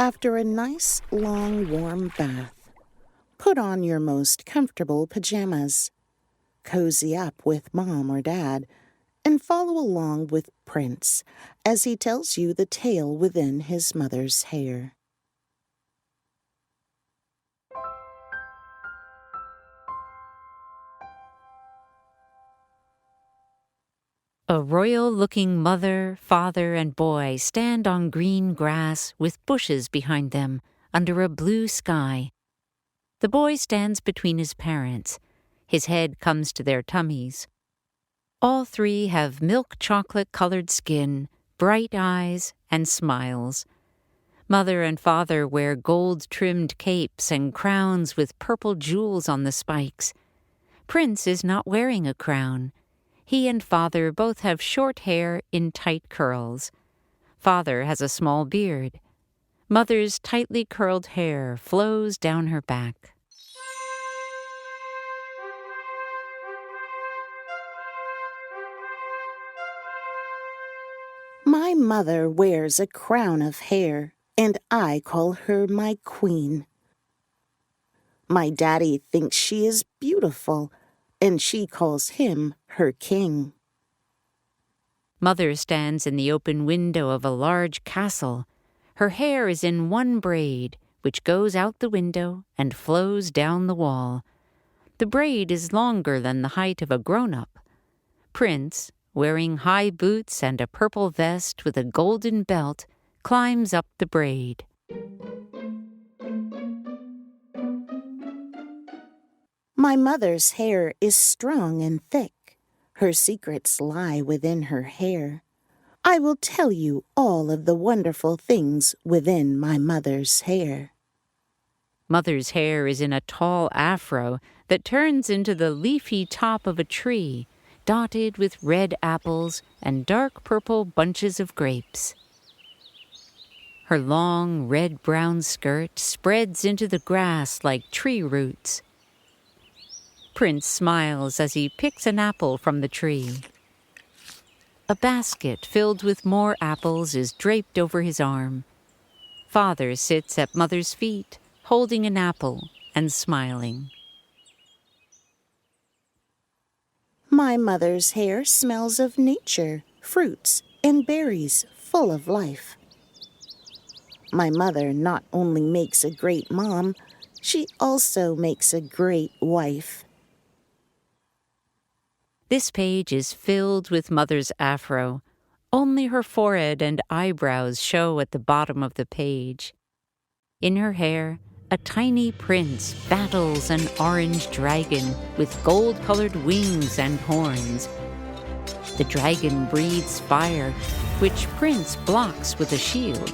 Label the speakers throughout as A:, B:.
A: After a nice, long, warm bath, put on your most comfortable pajamas, cozy up with Mom or Dad, and follow along with Prince as he tells you the tale within his mother's hair.
B: A royal-looking mother, father, and boy stand on green grass with bushes behind them under a blue sky. The boy stands between his parents. His head comes to their tummies. All three have milk chocolate-colored skin, bright eyes, and smiles. Mother and father wear gold-trimmed capes and crowns with purple jewels on the spikes. Prince is not wearing a crown. He and father both have short hair in tight curls. Father has a small beard. Mother's tightly curled hair flows down her back.
A: My mother wears a crown of hair, and I call her my queen. My daddy thinks she is beautiful, and she calls him her king.
B: Mother stands in the open window of a large castle. Her hair is in one braid, which goes out the window and flows down the wall. The braid is longer than the height of a grown-up. Prince, wearing high boots and a purple vest with a golden belt, climbs up the braid.
A: My mother's hair is strong and thick. Her secrets lie within her hair. I will tell you all of the wonderful things within my mother's hair.
B: Mother's hair is in a tall afro that turns into the leafy top of a tree, dotted with red apples and dark purple bunches of grapes. Her long red-brown skirt spreads into the grass like tree roots. Prince smiles as he picks an apple from the tree. A basket filled with more apples is draped over his arm. Father sits at Mother's feet, holding an apple and smiling.
A: My mother's hair smells of nature, fruits, and berries full of life. My mother not only makes a great mom, she also makes a great wife.
B: This page is filled with Mother's afro. Only her forehead and eyebrows show at the bottom of the page. In her hair, a tiny prince battles an orange dragon with gold-colored wings and horns. The dragon breathes fire, which Prince blocks with a shield.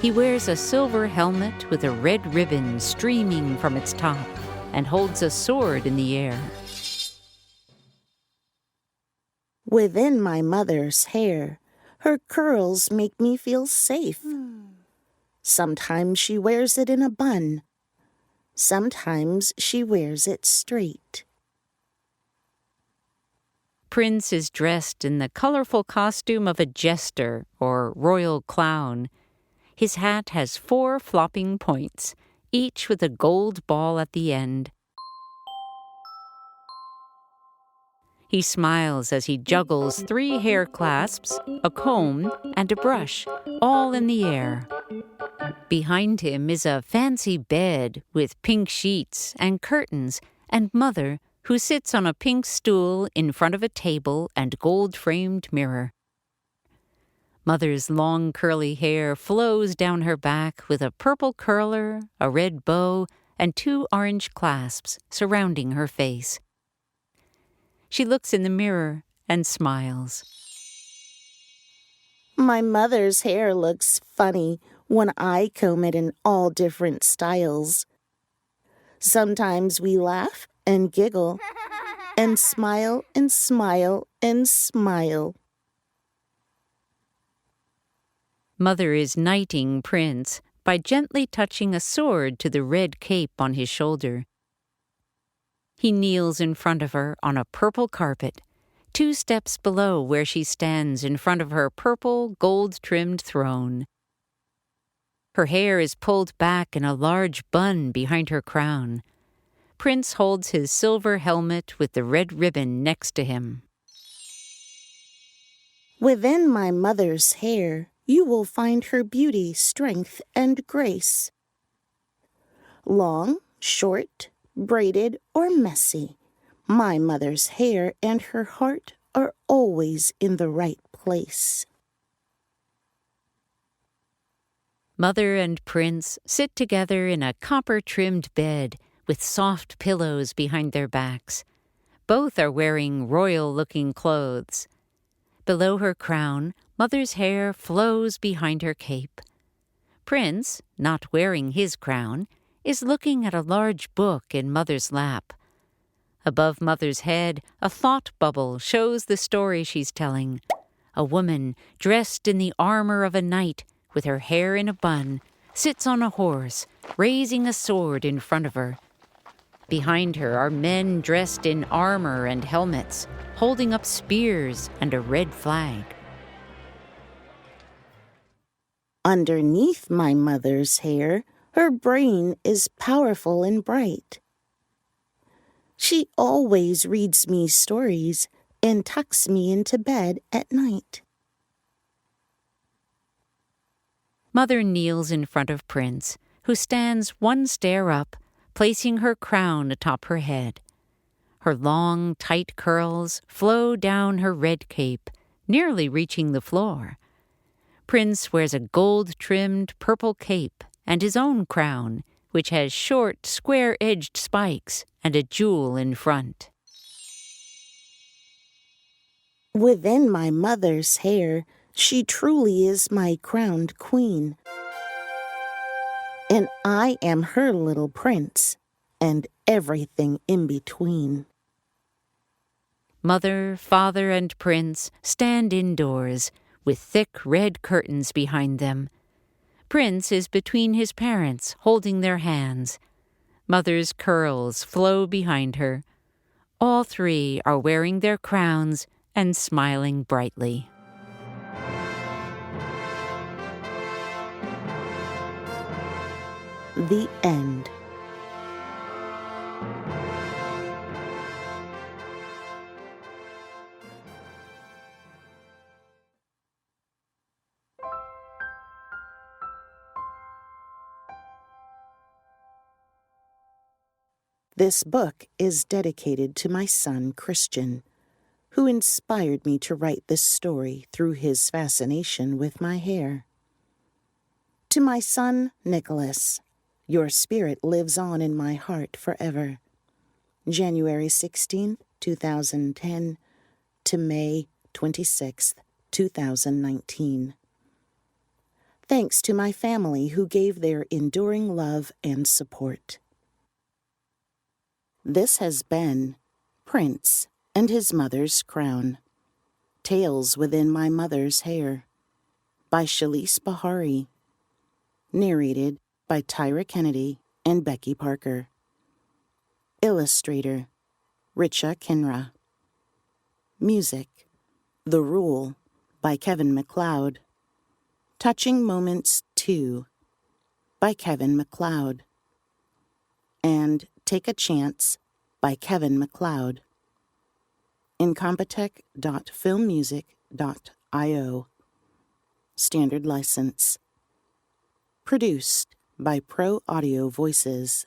B: He wears a silver helmet with a red ribbon streaming from its top and holds a sword in the air.
A: Within my mother's hair, her curls make me feel safe. Sometimes she wears it in a bun. Sometimes she wears it straight.
B: Prince is dressed in the colorful costume of a jester or royal clown. His hat has 4 flopping points, each with a gold ball at the end. He smiles as he juggles 3 hair clasps, a comb, and a brush, all in the air. Behind him is a fancy bed with pink sheets and curtains, and Mother, who sits on a pink stool in front of a table and gold-framed mirror. Mother's long curly hair flows down her back with a purple curler, a red bow, and 2 orange clasps surrounding her face. She looks in the mirror and smiles.
A: My mother's hair looks funny when I comb it in all different styles. Sometimes we laugh and giggle and smile and smile and smile.
B: Mother is knighting Prince by gently touching a sword to the red cape on his shoulder. He kneels in front of her on a purple carpet, 2 steps below where she stands in front of her purple, gold-trimmed throne. Her hair is pulled back in a large bun behind her crown. Prince holds his silver helmet with the red ribbon next to him.
A: Within my mother's hair, you will find her beauty, strength, and grace. Long, short, braided, or messy, my mother's hair and her heart are always in the right place.
B: Mother and Prince sit together in a copper-trimmed bed with soft pillows behind their backs. Both are wearing royal-looking clothes. Below her crown, Mother's hair flows behind her cape. Prince, not wearing his crown, is looking at a large book in Mother's lap. Above Mother's head, a thought bubble shows the story she's telling. A woman, dressed in the armor of a knight, with her hair in a bun, sits on a horse, raising a sword in front of her. Behind her are men dressed in armor and helmets, holding up spears and a red flag.
A: Underneath my mother's hair, her brain is powerful and bright. She always reads me stories and tucks me into bed at night.
B: Mother kneels in front of Prince, who stands one stair up, placing her crown atop her head. Her long, tight curls flow down her red cape, nearly reaching the floor. Prince wears a gold-trimmed purple cape and his own crown, which has short, square-edged spikes and a jewel in front.
A: Within my mother's hair, she truly is my crowned queen. And I am her little prince, and everything in between.
B: Mother, father, and Prince stand indoors, with thick red curtains behind them. Prince is between his parents, holding their hands. Mother's curls flow behind her. All three are wearing their crowns and smiling brightly.
A: The end. This book is dedicated to my son, Christian, who inspired me to write this story through his fascination with my hair. To my son, Nicholas, your spirit lives on in my heart forever. January 16th, 2010 to May 26th, 2019. Thanks to my family who gave their enduring love and support. This has been Prince and His Mother's Crown, Tales Within My Mother's Hair, by Shellice Beharie, narrated by Tyra Kennedy and Becky Parker. Illustrator, Richa Kinra. Music, The Rule, by Kevin MacLeod. Touching Moments 2, by Kevin MacLeod. And Take a Chance, by Kevin MacLeod. Incompetech.filmmusic.io. Standard license. Produced by Pro Audio Voices.